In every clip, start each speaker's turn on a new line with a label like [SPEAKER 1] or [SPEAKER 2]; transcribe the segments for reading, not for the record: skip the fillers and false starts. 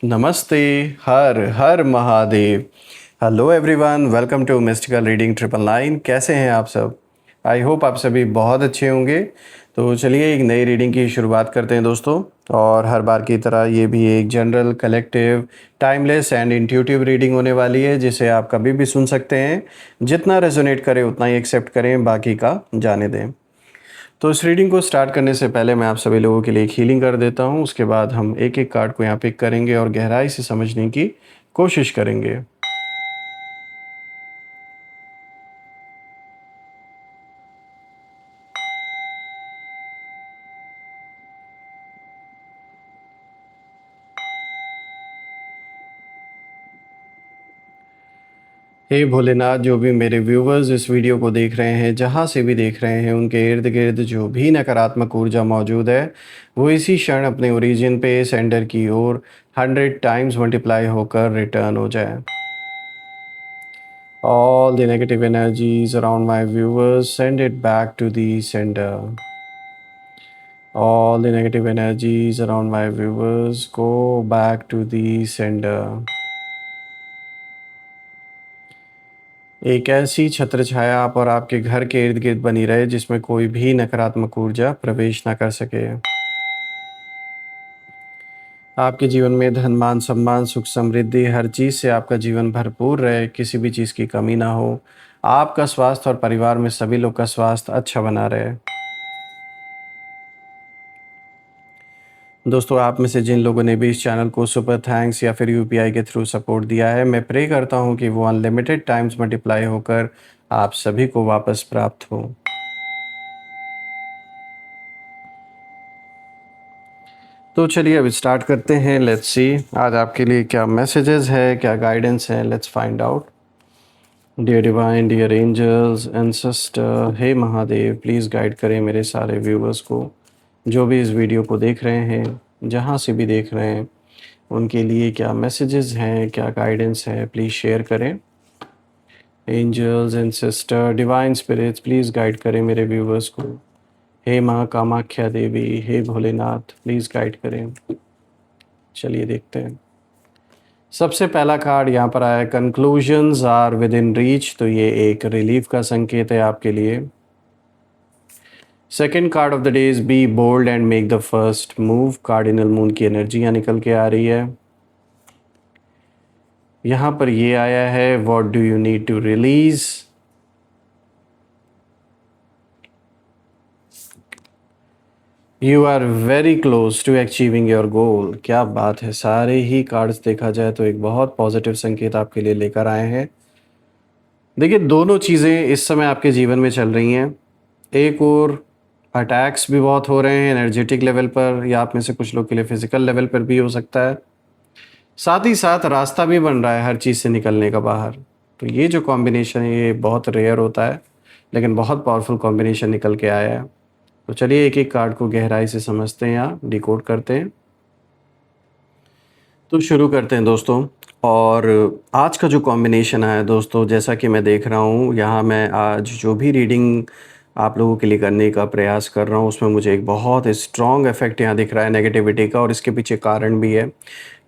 [SPEAKER 1] नमस्ते। हर हर Mahadev. Hello everyone, welcome to mystical reading 999। कैसे हैं आप सब? आई होप आप सभी बहुत अच्छे होंगे। तो चलिए एक नई रीडिंग की शुरुआत करते हैं दोस्तों। और हर बार की तरह ये भी एक general, collective, timeless and intuitive reading होने वाली है, जिसे आप कभी भी सुन सकते हैं। जितना रेजोनेट करे उतना ही एक्सेप्ट करें, बाकी का जाने दें। तो इस रीडिंग को स्टार्ट करने से पहले मैं आप सभी लोगों के लिए एक हीलिंग कर देता हूँ। उसके बाद हम एक एक कार्ड को यहाँ पिक करेंगे और गहराई से समझने की कोशिश करेंगे। हे भोलेनाथ, जो भी मेरे व्यूवर्स इस वीडियो को देख रहे हैं, जहाँ से भी देख रहे हैं, उनके इर्द गिर्द जो भी नकारात्मक ऊर्जा मौजूद है, वो इसी क्षण अपने ओरिजिन पे सेंडर की ओर 100 टाइम्स मल्टीप्लाई होकर रिटर्न हो जाए। All the negative energies around my viewers, send it back to the sender. All the negative energies around my viewers, go back to the sender. एक ऐसी छत्र छाया आप और आपके घर के इर्द गिर्द बनी रहे, जिसमें कोई भी नकारात्मक ऊर्जा प्रवेश ना कर सके। आपके जीवन में धन, मान, सम्मान, सुख, समृद्धि, हर चीज़ से आपका जीवन भरपूर रहे, किसी भी चीज़ की कमी ना हो। आपका स्वास्थ्य और परिवार में सभी लोग का स्वास्थ्य अच्छा बना रहे। दोस्तों, आप में से जिन लोगों ने भी इस चैनल को सुपर थैंक्स या फिर यूपीआई के थ्रू सपोर्ट दिया है, मैं प्रे करता हूं कि वो अनलिमिटेड टाइम्स मल्टीप्लाई होकर आप सभी को वापस प्राप्त हो। तो चलिए अब स्टार्ट करते हैं। लेट्स सी आज आपके लिए क्या मैसेजेस है, क्या गाइडेंस है। Let's find out. Dear divine, dear angels, ancestor, हे महादेव, प्लीज़ गाइड करें मेरे सारे व्यूवर्स को, जो भी इस वीडियो को देख रहे हैं, जहाँ से भी देख रहे हैं, उनके लिए क्या मैसेजेस हैं, क्या गाइडेंस है, प्लीज़ शेयर करें। Angels and sister, divine spirits, please guide करें मेरे व्यूवर्स को। हे माँ कामाख्या देवी, हे भोलेनाथ, प्लीज़ गाइड करें। चलिए देखते हैं। सबसे पहला कार्ड यहाँ पर आया, conclusions are within reach. तो ये एक रिलीफ का संकेत है आपके लिए। Second card of the day is be bold and make the first move. Cardinal moon की एनर्जी यहाँ निकल के आ रही है। यहाँ पर ये आया है, what do you need to release. You are very close to achieving your goal. क्या बात है, सारे ही कार्ड्स देखा जाए तो एक बहुत पॉजिटिव संकेत आपके लिए लेकर आए हैं। देखिए, दोनों चीज़ें इस समय आपके जीवन में चल रही हैं। एक और अटैक्स भी बहुत हो रहे हैं एनर्जेटिक लेवल पर, या आप में से कुछ लोग के लिए फिजिकल लेवल पर भी हो सकता है। साथ ही साथ रास्ता भी बन रहा है हर चीज़ से निकलने का बाहर। तो ये जो कॉम्बिनेशन है ये बहुत रेयर होता है, लेकिन बहुत पावरफुल कॉम्बिनेशन निकल के आया है। तो चलिए एक एक कार्ड को गहराई से समझते हैं या डिकोड करते हैं। तो शुरू करते हैं दोस्तों। और आज का जो कॉम्बिनेशन है दोस्तों, जैसा कि मैं देख रहा हूँ यहाँ, मैं आज जो भी रीडिंग आप लोगों के लिए करने का प्रयास कर रहा हूँ, उसमें मुझे एक बहुत स्ट्रॉन्ग इफेक्ट यहाँ दिख रहा है नेगेटिविटी का। और इसके पीछे कारण भी है,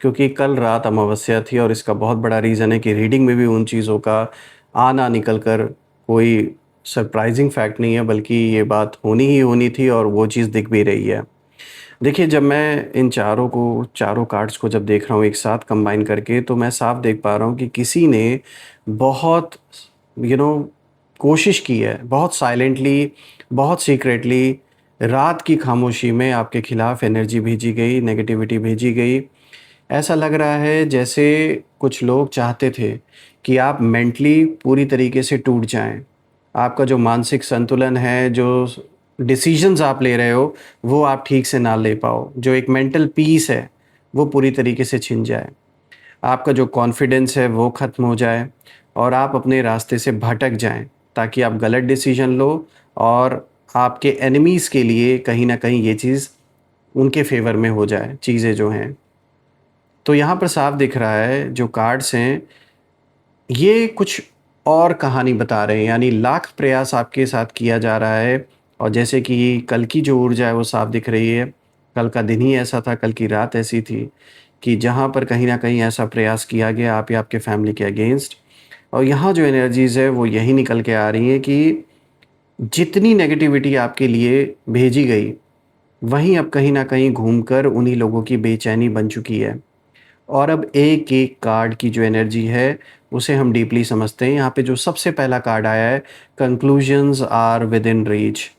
[SPEAKER 1] क्योंकि कल रात अमावस्या थी और इसका बहुत बड़ा रीज़न है कि रीडिंग में भी उन चीज़ों का आना निकल कर कोई सरप्राइजिंग फैक्ट नहीं है, बल्कि ये बात होनी ही होनी थी और वो चीज़ दिख भी रही है। देखिए, जब मैं इन चारों कार्ड्स को जब देख रहा हूँ एक साथ कंबाइन करके, तो मैं साफ देख पा रहा हूँ कि किसी ने बहुत यू नो कोशिश की है, बहुत साइलेंटली, बहुत सीक्रेटली, रात की खामोशी में आपके खिलाफ एनर्जी भेजी गई, नेगेटिविटी भेजी गई। ऐसा लग रहा है जैसे कुछ लोग चाहते थे कि आप मेंटली पूरी तरीके से टूट जाएं। आपका जो मानसिक संतुलन है, जो डिसीजंस आप ले रहे हो, वो आप ठीक से ना ले पाओ। जो एक मेंटल पीस है वो पूरी तरीके से छिन जाए। आपका जो कॉन्फिडेंस है वो ख़त्म हो जाए और आप अपने रास्ते से भटक जाएं, ताकि आप गलत डिसीजन लो और आपके एनिमीज़ के लिए कहीं ना कहीं ये चीज़ उनके फेवर में हो जाए चीज़ें जो हैं। तो यहाँ पर साफ दिख रहा है जो कार्ड्स हैं ये कुछ और कहानी बता रहे हैं, यानी लाख प्रयास आपके साथ किया जा रहा है। और जैसे कि कल की जो ऊर्जा है वो साफ दिख रही है। कल का दिन ही ऐसा था, कल की रात ऐसी थी कि जहाँ पर कहीं न कहीं ऐसा प्रयास किया गया आप या आपके फैमिली के अगेंस्ट। और यहाँ जो एनर्जीज़ है वो यही निकल के आ रही हैं कि जितनी नेगेटिविटी आपके लिए भेजी गई, वहीं अब कहीं न कहीं घूमकर उन्हीं लोगों की बेचैनी बन चुकी है। और अब एक-एक कार्ड की जो एनर्जी है, उसे हम डीपली समझते हैं। यहाँ पे जो सबसे पहला कार्ड आया है, कंक्लूजन्स आर विदिन रीच।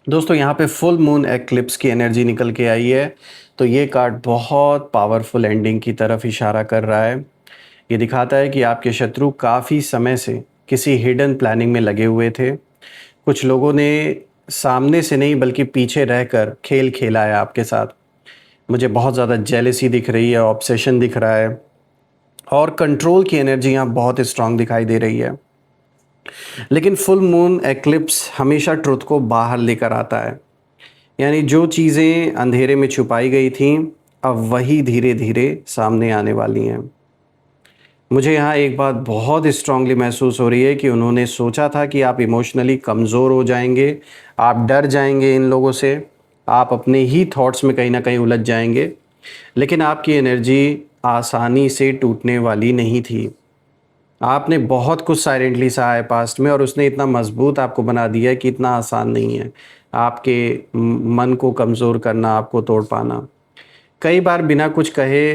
[SPEAKER 1] दोस्तों यहाँ पे फुल मून एक्लिप्स की एनर्जी निकल के आई है, तो ये कार्ड बहुत पावरफुल एंडिंग की तरफ इशारा कर रहा है। ये दिखाता है कि आपके शत्रु काफ़ी समय से किसी हिडन प्लानिंग में लगे हुए थे। कुछ लोगों ने सामने से नहीं बल्कि पीछे रहकर खेल खेला है आपके साथ। मुझे बहुत ज़्यादा जेलसी दिख रही है, ऑब्सेशन दिख रहा है और कंट्रोल की एनर्जी यहाँ बहुत स्ट्रांग दिखाई दे रही है। लेकिन फुल मून एक्लिप्स हमेशा ट्रुथ को बाहर लेकर आता है, यानी जो चीज़ें अंधेरे में छुपाई गई थीं, अब वही धीरे-धीरे सामने आने वाली हैं। मुझे यहाँ एक बात बहुत स्ट्रांगली महसूस हो रही है कि उन्होंने सोचा था कि आप इमोशनली कमज़ोर हो जाएंगे, आप डर जाएंगे इन लोगों से, आप अपने ही थॉट्स में कहीं ना कहीं उलझ जाएंगे। लेकिन आपकी एनर्जी आसानी से टूटने वाली नहीं थी। आपने बहुत कुछ साइलेंटली सहा है पास्ट में और उसने इतना मजबूत आपको बना दिया है कि इतना आसान नहीं है आपके मन को कमज़ोर करना, आपको तोड़ पाना। कई बार बिना कुछ कहे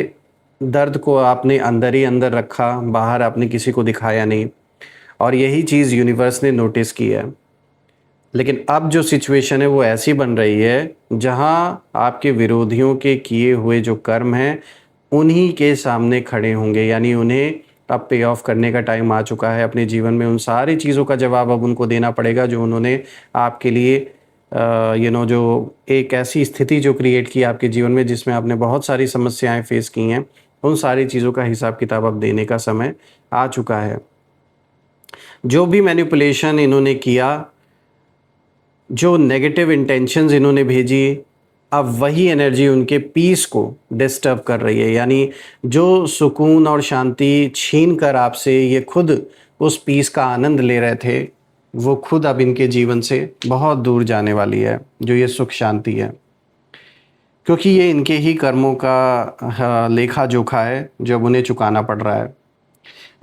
[SPEAKER 1] दर्द को आपने अंदर ही अंदर रखा, बाहर आपने किसी को दिखाया नहीं और यही चीज़ यूनिवर्स ने नोटिस की है। लेकिन अब जो सिचुएशन है वो ऐसी बन रही है जहाँ आपके विरोधियों के किए हुए जो कर्म हैं उन्हीं के सामने खड़े होंगे, यानी उन्हें अब पे ऑफ करने का टाइम आ चुका है। अपने जीवन में उन सारी चीज़ों का जवाब अब उनको देना पड़ेगा जो उन्होंने आपके लिए जो एक ऐसी स्थिति जो क्रिएट की आपके जीवन में जिसमें आपने बहुत सारी समस्याएं फेस की हैं, उन सारी चीज़ों का हिसाब किताब अब देने का समय आ चुका है। जो भी मैनिपुलेशन इन्होंने किया, जो नेगेटिव इंटेंशंस इन्होंने भेजी, अब वही एनर्जी उनके पीस को डिस्टर्ब कर रही है, यानी जो सुकून और शांति छीन कर आपसे ये खुद उस पीस का आनंद ले रहे थे, वो खुद अब इनके जीवन से बहुत दूर जाने वाली है, जो ये सुख शांति है। क्योंकि ये इनके ही कर्मों का लेखा जोखा है जो अब उन्हें चुकाना पड़ रहा है।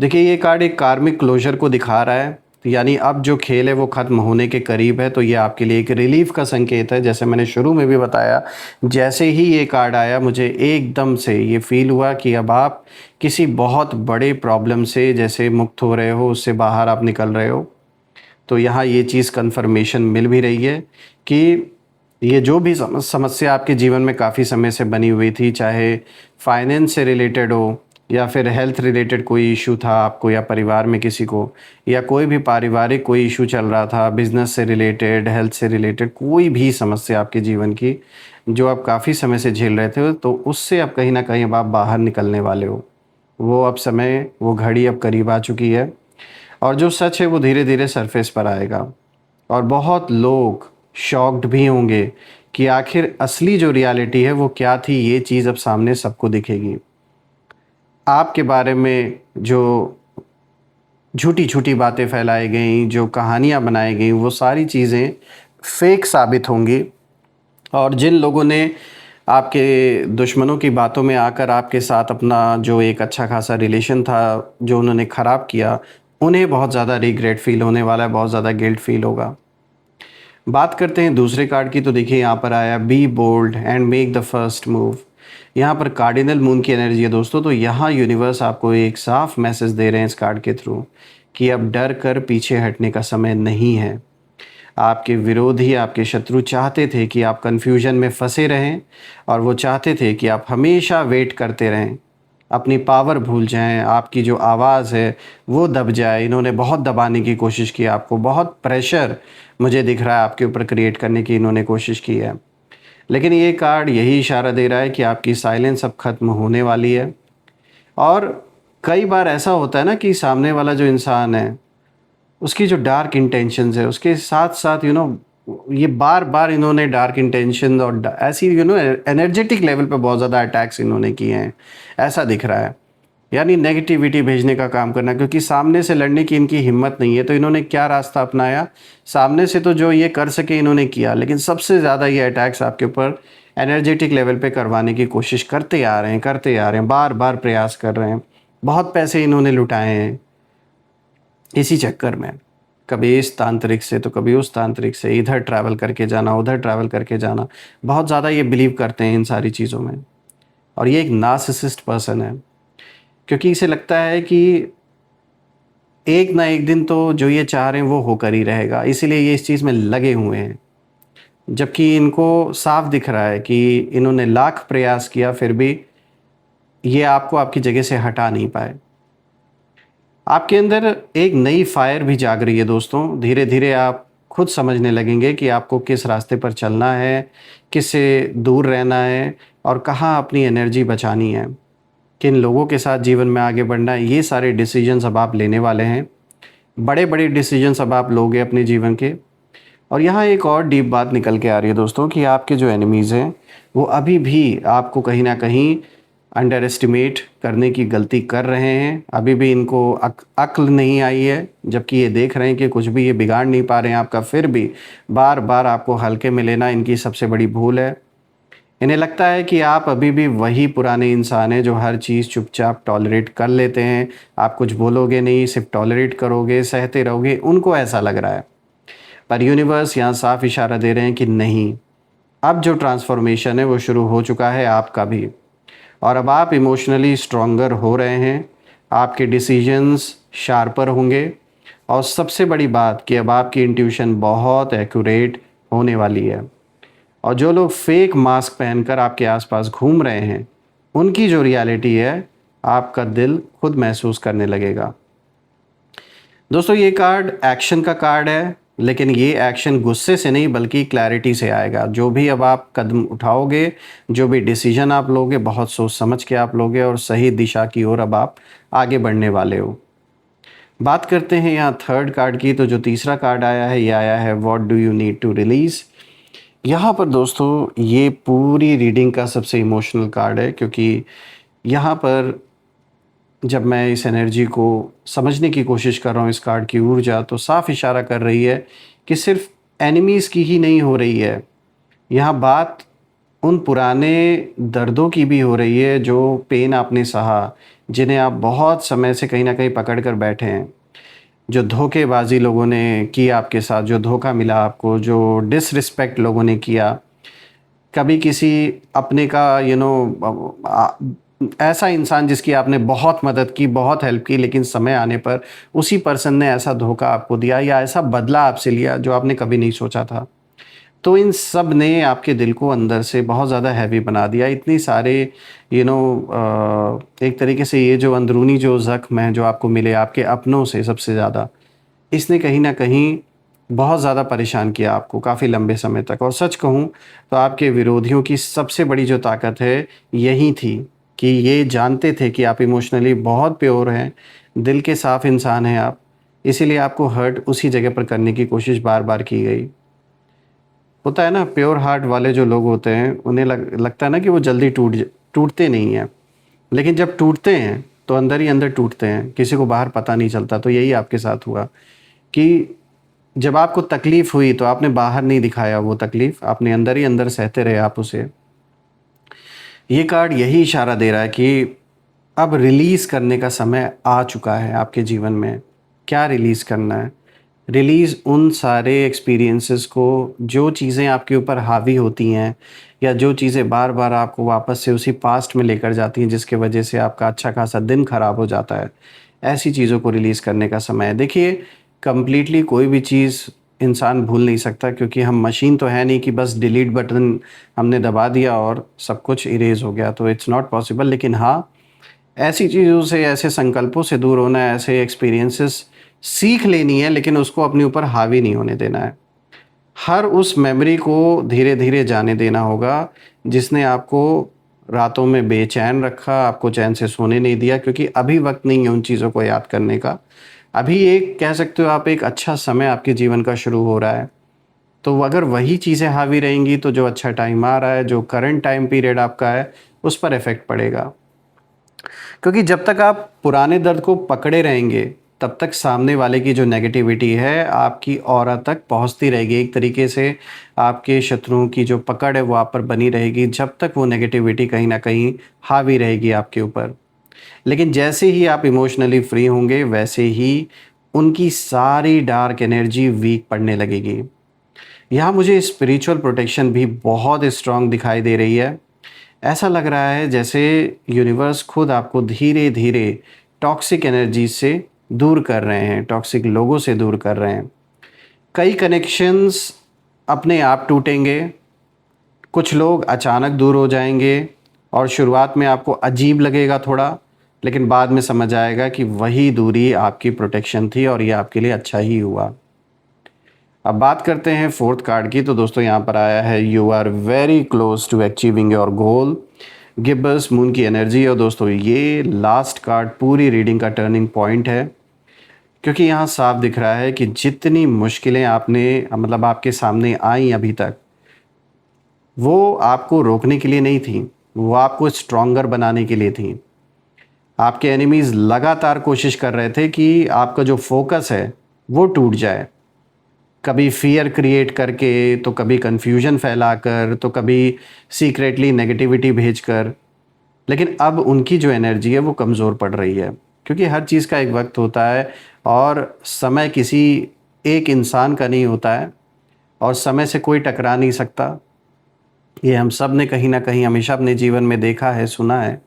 [SPEAKER 1] देखिए ये कार्ड एक कार्मिक क्लोजर को दिखा रहा है, यानी अब जो खेल है वो ख़त्म होने के करीब है, तो ये आपके लिए एक रिलीफ का संकेत है। जैसे मैंने शुरू में भी बताया, जैसे ही ये कार्ड आया मुझे एकदम से ये फील हुआ कि अब आप किसी बहुत बड़े प्रॉब्लम से जैसे मुक्त हो रहे हो, उससे बाहर आप निकल रहे हो। तो यहाँ ये चीज़ कन्फर्मेशन मिल भी रही है कि ये जो भी समस्या आपके जीवन में काफ़ी समय से बनी हुई थी, चाहे फाइनेंस से रिलेटेड हो या फिर हेल्थ रिलेटेड कोई इशू था आपको या परिवार में किसी को, या कोई भी पारिवारिक कोई इशू चल रहा था, बिज़नेस से रिलेटेड, हेल्थ से रिलेटेड कोई भी समस्या आपके जीवन की जो आप काफ़ी समय से झेल रहे थे, तो उससे अब कहीं ना कहीं अब आप बाहर निकलने वाले हो। वो अब समय, वो घड़ी अब करीब आ चुकी है और जो सच है वो धीरे धीरे सरफेस पर आएगा और बहुत लोग शॉक्ड भी होंगे कि आखिर असली जो रियलिटी है वो क्या थी। ये चीज़ अब सामने सबको दिखेगी। आपके बारे में जो झूठी-झूठी बातें फैलाई गईं, जो कहानियाँ बनाई गईं, वो सारी चीज़ें फेक साबित होंगी और जिन लोगों ने आपके दुश्मनों की बातों में आकर आपके साथ अपना जो एक अच्छा खासा रिलेशन था, जो उन्होंने ख़राब किया, उन्हें बहुत ज़्यादा रिग्रेट फ़ील होने वाला है, बहुत ज़्यादा गिल्ट फ़ील होगा। बात करते हैं दूसरे कार्ड की, तो देखिए यहाँ पर आया be bold and make the first move. यहाँ पर कार्डिनल मून की एनर्जी है दोस्तों, तो यहाँ यूनिवर्स आपको एक साफ मैसेज दे रहे हैं इस कार्ड के थ्रू कि अब डर कर पीछे हटने का समय नहीं है। आपके विरोधी, आपके शत्रु चाहते थे कि आप कन्फ्यूजन में फंसे रहें और वो चाहते थे कि आप हमेशा वेट करते रहें, अपनी पावर भूल जाएं, आपकी जो आवाज़ है वो दब जाए। इन्होंने बहुत दबाने की कोशिश की आपको, बहुत प्रेशर मुझे दिख रहा है आपके ऊपर क्रिएट करने की इन्होंने कोशिश की है। लेकिन ये कार्ड यही इशारा दे रहा है कि आपकी साइलेंस अब ख़त्म होने वाली है। और कई बार ऐसा होता है ना कि सामने वाला जो इंसान है, उसकी जो डार्क इंटेंशंस है, उसके साथ साथ ये बार बार इन्होंने डार्क इंटेंशन और ऐसी एनर्जेटिक लेवल पे बहुत ज़्यादा अटैक्स इन्होंने किए हैं, ऐसा दिख रहा है। यानी नेगेटिविटी भेजने का काम करना, क्योंकि सामने से लड़ने की इनकी हिम्मत नहीं है, तो इन्होंने क्या रास्ता अपनाया, सामने से तो जो ये कर सके इन्होंने किया, लेकिन सबसे ज़्यादा ये अटैक्स आपके ऊपर एनर्जेटिक लेवल पे करवाने की कोशिश करते आ रहे हैं, बार बार प्रयास कर रहे हैं। बहुत पैसे इन्होंने लुटाए हैं इसी चक्कर में, कभी इस तांत्रिक से तो कभी उस तांत्रिक से, इधर ट्रैवल करके जाना, उधर ट्रैवल करके जाना। बहुत ज़्यादा ये बिलीव करते हैं इन सारी चीज़ों में, और ये एक नार्सिसिस्ट पर्सन है, क्योंकि इसे लगता है कि एक ना एक दिन तो जो ये चाह रहे हैं वो होकर ही रहेगा, इसीलिए ये इस चीज़ में लगे हुए हैं। जबकि इनको साफ दिख रहा है कि इन्होंने लाख प्रयास किया, फिर भी ये आपको आपकी जगह से हटा नहीं पाए। आपके अंदर एक नई फायर भी जाग रही है दोस्तों। धीरे धीरे आप खुद समझने लगेंगे कि आपको किस रास्ते पर चलना है, किससे दूर रहना है, और कहाँ अपनी एनर्जी बचानी है, किन लोगों के साथ जीवन में आगे बढ़ना है। ये सारे डिसीजंस अब आप लेने वाले हैं, बड़े बड़े डिसीजंस अब आप लोगे अपने जीवन के। और यहाँ एक और डीप बात निकल के आ रही है दोस्तों, कि आपके जो एनिमीज़ हैं वो अभी भी आपको कहीं ना कहीं अंडर एस्टिमेट करने की गलती कर रहे हैं। अभी भी इनको अक्ल नहीं आई है, जबकि ये देख रहे हैं कि कुछ भी ये बिगाड़ नहीं पा रहे हैं आपका, फिर भी बार बार आपको हल्के में लेना इनकी सबसे बड़ी भूल है। इन्हें लगता है कि आप अभी भी वही पुराने इंसान हैं जो हर चीज़ चुपचाप टॉलरेट कर लेते हैं। आप कुछ बोलोगे नहीं, सिर्फ टॉलरेट करोगे, सहते रहोगे, उनको ऐसा लग रहा है। पर यूनिवर्स यहाँ साफ इशारा दे रहे हैं कि नहीं, अब जो ट्रांसफॉर्मेशन है वो शुरू हो चुका है आपका भी, और अब आप इमोशनली स्ट्रॉन्गर हो रहे हैं, आपके डिसीजंस शार्पर होंगे, और सबसे बड़ी बात कि अब आपकी इंट्यूशन बहुत एक्यूरेट होने वाली है। और जो लोग फेक मास्क पहनकर आपके आसपास घूम रहे हैं, उनकी जो रियलिटी है आपका दिल खुद महसूस करने लगेगा। दोस्तों ये कार्ड एक्शन का कार्ड है, लेकिन ये एक्शन गुस्से से नहीं बल्कि क्लैरिटी से आएगा। जो भी अब आप कदम उठाओगे, जो भी डिसीजन आप लोगे, बहुत सोच समझ के आप लोगे, और सही दिशा की ओर अब आप आगे बढ़ने वाले हो। बात करते हैं यहाँ थर्ड कार्ड की, तो जो तीसरा कार्ड आया है ये आया है what do you need to release. यहाँ पर दोस्तों ये पूरी रीडिंग का सबसे इमोशनल कार्ड है, क्योंकि यहाँ पर जब मैं इस एनर्जी को समझने की कोशिश कर रहा हूँ, इस कार्ड की ऊर्जा तो साफ इशारा कर रही है कि सिर्फ एनिमीज़ की ही नहीं हो रही है, यहाँ बात उन पुराने दर्दों की भी हो रही है जो पेन आपने सहा, जिन्हें आप बहुत समय से कहीं ना कहीं पकड़ कर बैठे हैं। जो धोखेबाजी लोगों ने की आपके साथ, जो धोखा मिला आपको, जो डिसरिस्पेक्ट लोगों ने किया, कभी किसी अपने का ऐसा इंसान जिसकी आपने बहुत मदद की, बहुत हेल्प की, लेकिन समय आने पर उसी पर्सन ने ऐसा धोखा आपको दिया या ऐसा बदला आपसे लिया जो आपने कभी नहीं सोचा था। तो इन सब ने आपके दिल को अंदर से बहुत ज़्यादा हैवी बना दिया। इतनी सारे एक तरीके से ये जो अंदरूनी जो ज़ख्म है जो आपको मिले आपके अपनों से, सबसे ज़्यादा इसने कहीं ना कहीं बहुत ज़्यादा परेशान किया आपको काफ़ी लंबे समय तक। और सच कहूँ तो आपके विरोधियों की सबसे बड़ी जो ताकत है यही थी कि ये जानते थे कि आप इमोशनली बहुत प्योर हैं, दिल के साफ इंसान हैं आप, इसीलिए आपको हर्ट उसी जगह पर करने की कोशिश बार बार की गई। होता है ना, प्योर हार्ट वाले जो लोग होते हैं उन्हें लगता है ना कि वो जल्दी टूटते नहीं हैं, लेकिन जब टूटते हैं तो अंदर ही अंदर टूटते हैं, किसी को बाहर पता नहीं चलता। तो यही आपके साथ हुआ कि जब आपको तकलीफ़ हुई तो आपने बाहर नहीं दिखाया वो तकलीफ़, आपने अंदर ही अंदर सहते रहे आप उसे। ये कार्ड यही इशारा दे रहा है कि अब रिलीज़ करने का समय आ चुका है आपके जीवन में। क्या रिलीज़ करना है? रिलीज़ उन सारे एक्सपीरियंसेस को, जो चीज़ें आपके ऊपर हावी होती हैं या जो चीज़ें बार बार आपको वापस से उसी पास्ट में लेकर जाती हैं, जिसके वजह से आपका अच्छा खासा दिन ख़राब हो जाता है। ऐसी चीज़ों को रिलीज़ करने का समय है। देखिए, कंप्लीटली कोई भी चीज़ इंसान भूल नहीं सकता, क्योंकि हम मशीन तो है नहीं कि बस डिलीट बटन हमने दबा दिया और सब कुछ इरेज़ हो गया, तो इट्स नॉट पॉसिबल। लेकिन हाँ, ऐसी चीज़ों से, ऐसे संकल्पों से दूर होना है, ऐसे एक्सपीरियंसेस सीख लेनी है, लेकिन उसको अपने ऊपर हावी नहीं होने देना है। हर उस मेमोरी को धीरे धीरे जाने देना होगा जिसने आपको रातों में बेचैन रखा, आपको चैन से सोने नहीं दिया, क्योंकि अभी वक्त नहीं है उन चीज़ों को याद करने का। अभी एक कह सकते हो आप, एक अच्छा समय आपके जीवन का शुरू हो रहा है। तो अगर वही चीज़ें हावी रहेंगी तो जो अच्छा टाइम आ रहा है, जो करंट टाइम पीरियड आपका है, उस पर इफ़ेक्ट पड़ेगा। क्योंकि जब तक आप पुराने दर्द को पकड़े रहेंगे तब तक सामने वाले की जो नेगेटिविटी है आपकी ऑरा तक पहुंचती रहेगी। एक तरीके से आपके शत्रुओं की जो पकड़ है वो आप पर बनी रहेगी, जब तक वो नेगेटिविटी कहीं ना कहीं हावी रहेगी आपके ऊपर। लेकिन जैसे ही आप इमोशनली फ्री होंगे, वैसे ही उनकी सारी डार्क एनर्जी वीक पड़ने लगेगी। यहाँ मुझे स्पिरिचुअल प्रोटेक्शन भी बहुत स्ट्रांग दिखाई दे रही है। ऐसा लग रहा है जैसे यूनिवर्स खुद आपको धीरे धीरे टॉक्सिक एनर्जी से दूर कर रहे हैं, टॉक्सिक लोगों से दूर कर रहे हैं। कई कनेक्शंस अपने आप टूटेंगे, कुछ लोग अचानक दूर हो जाएंगे और शुरुआत में आपको अजीब लगेगा थोड़ा, लेकिन बाद में समझ आएगा कि वही दूरी आपकी प्रोटेक्शन थी और ये आपके लिए अच्छा ही हुआ। अब बात करते हैं फोर्थ कार्ड की। तो दोस्तों यहाँ पर आया है you are very close to achieving your goal, gibbous moon की एनर्जी। और दोस्तों ये लास्ट कार्ड पूरी रीडिंग का टर्निंग पॉइंट है, क्योंकि यहाँ साफ दिख रहा है कि जितनी मुश्किलें आपने मतलब आपके सामने आई अभी तक, वो आपको रोकने के लिए नहीं थी, वो आपको स्ट्रॉन्गर बनाने के लिए थी। आपके एनिमीज़ लगातार कोशिश कर रहे थे कि आपका जो फोकस है वो टूट जाए, कभी फियर क्रिएट करके, तो कभी कन्फ्यूजन फैलाकर, तो कभी सीक्रेटली नेगेटिविटी भेजकर। लेकिन अब उनकी जो एनर्जी है वो कमज़ोर पड़ रही है, क्योंकि हर चीज़ का एक वक्त होता है और समय किसी एक इंसान का नहीं होता है और समय से कोई टकरा नहीं सकता। ये हम सब ने कहीं ना कहीं हमेशा अपने जीवन में देखा है, सुना है।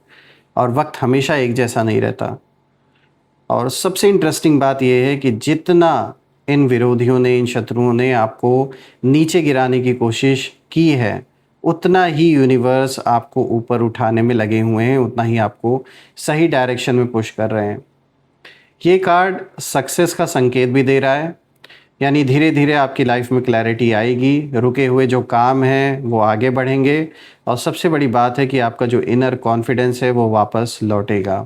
[SPEAKER 1] और वक्त हमेशा एक जैसा नहीं रहता। और सबसे इंटरेस्टिंग बात यह है कि जितना इन विरोधियों ने, इन शत्रुओं ने आपको नीचे गिराने की कोशिश की है, उतना ही यूनिवर्स आपको ऊपर उठाने में लगे हुए हैं, उतना ही आपको सही डायरेक्शन में पुश कर रहे हैं। ये कार्ड सक्सेस का संकेत भी दे रहा है, यानी धीरे धीरे आपकी लाइफ में क्लैरिटी आएगी, रुके हुए जो काम हैं वो आगे बढ़ेंगे और सबसे बड़ी बात है कि आपका जो इनर कॉन्फिडेंस है वो वापस लौटेगा।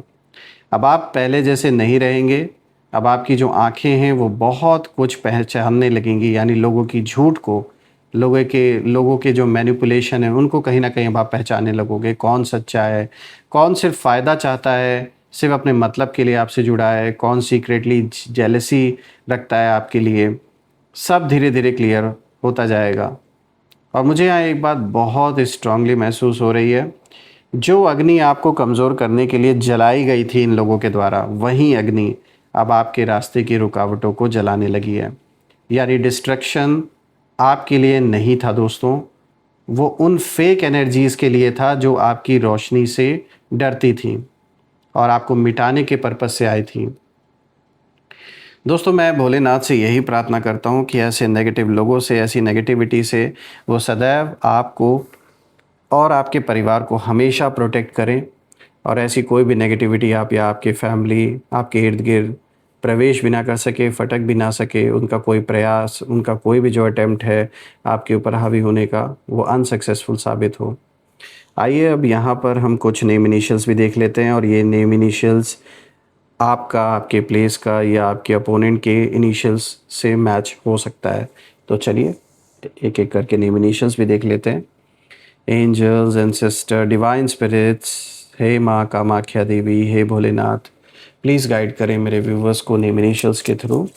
[SPEAKER 1] अब आप पहले जैसे नहीं रहेंगे। अब आपकी जो आँखें हैं वो बहुत कुछ पहचानने लगेंगी, यानी लोगों की झूठ को, लोगों के जो मैनिपुलेशन है उनको कहीं ना कहीं अब आप पहचानने लगोगे। कौन सच्चा है, कौन सिर्फ फ़ायदा चाहता है, सिर्फ अपने मतलब के लिए आपसे जुड़ा है, कौन सीक्रेटली जेलसी रखता है आपके लिए। सब धीरे धीरे क्लियर होता जाएगा। और मुझे यहाँ एक बात बहुत स्ट्रांगली महसूस हो रही है, जो अग्नि आपको कमज़ोर करने के लिए जलाई गई थी इन लोगों के द्वारा, वही अग्नि अब आपके रास्ते की रुकावटों को जलाने लगी है। यानी डिस्ट्रक्शन आपके लिए नहीं था दोस्तों, वो उन फेक एनर्जीज़ के लिए था जो आपकी रोशनी से डरती थी और आपको मिटाने के पर्पज़ से आई थी। दोस्तों मैं भोलेनाथ से यही प्रार्थना करता हूँ कि ऐसे नेगेटिव लोगों से, ऐसी नेगेटिविटी से वो सदैव आपको और आपके परिवार को हमेशा प्रोटेक्ट करें और ऐसी कोई भी नेगेटिविटी आप या आपके फैमिली आपके इर्द गिर्द प्रवेश भी ना कर सके, फटक भी ना सके। उनका कोई प्रयास, उनका कोई भी जो अटेम्प्ट है आपके ऊपर हावी होने का, वो अनसक्सेसफुल साबित हो। आइए अब यहाँ पर हम कुछ नेम इनिशियल्स भी देख लेते हैं और ये नेम इनिशियल्स आपका, आपके प्लेस का या आपके अपोनेंट के इनिशियल्स से मैच हो सकता है। तो चलिए एक एक करके नेम इनिशियल्स भी देख लेते हैं। एंजल्स, एंसेस्टर, डिवाइन स्पिरिट्स, हे माँ कामाख्या देवी, हे भोलेनाथ, प्लीज़ गाइड करें मेरे व्यूवर्स को नेम इनिशियल्स के थ्रू।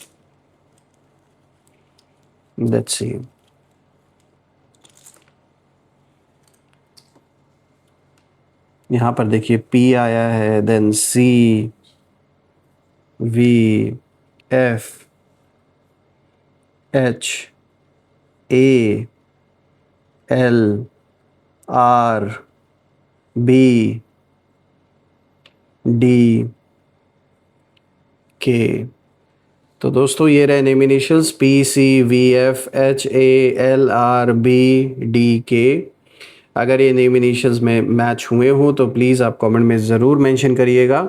[SPEAKER 1] Let's see. यहाँ पर देखिए पी आया है, then C, V, F, H, A, L, R, B, D, K. तो दोस्तों ये रहे name initials P, C, V, F, H, A, L, R, B, D, K. अगर ये नेम इनिशियल्स में मैच हुए हों तो प्लीज़ आप कमेंट में ज़रूर मेंशन करिएगा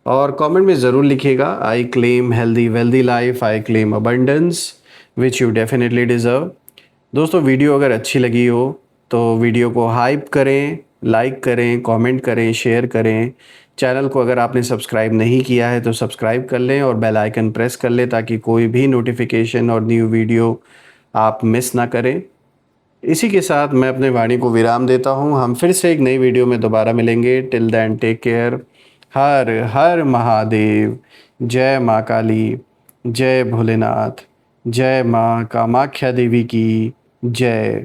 [SPEAKER 1] और कमेंट में ज़रूर लिखिएगा, I claim healthy wealthy life, I claim abundance which you definitely deserve. दोस्तों वीडियो अगर अच्छी लगी हो तो वीडियो को हाइप करें, लाइक करें, कमेंट करें, शेयर करें। चैनल को अगर आपने सब्सक्राइब नहीं किया है तो सब्सक्राइब कर लें और बेल आइकन प्रेस कर लें ताकि कोई भी नोटिफिकेशन और न्यू वीडियो आप मिस ना करें। इसी के साथ मैं अपने वाणी को विराम देता हूँ। हम फिर से एक नई वीडियो में दोबारा मिलेंगे। टिल देन टेक केयर, हर हर महादेव। जय माँ काली, जय भोलेनाथ, जय माँ कामाख्या देवी की जय।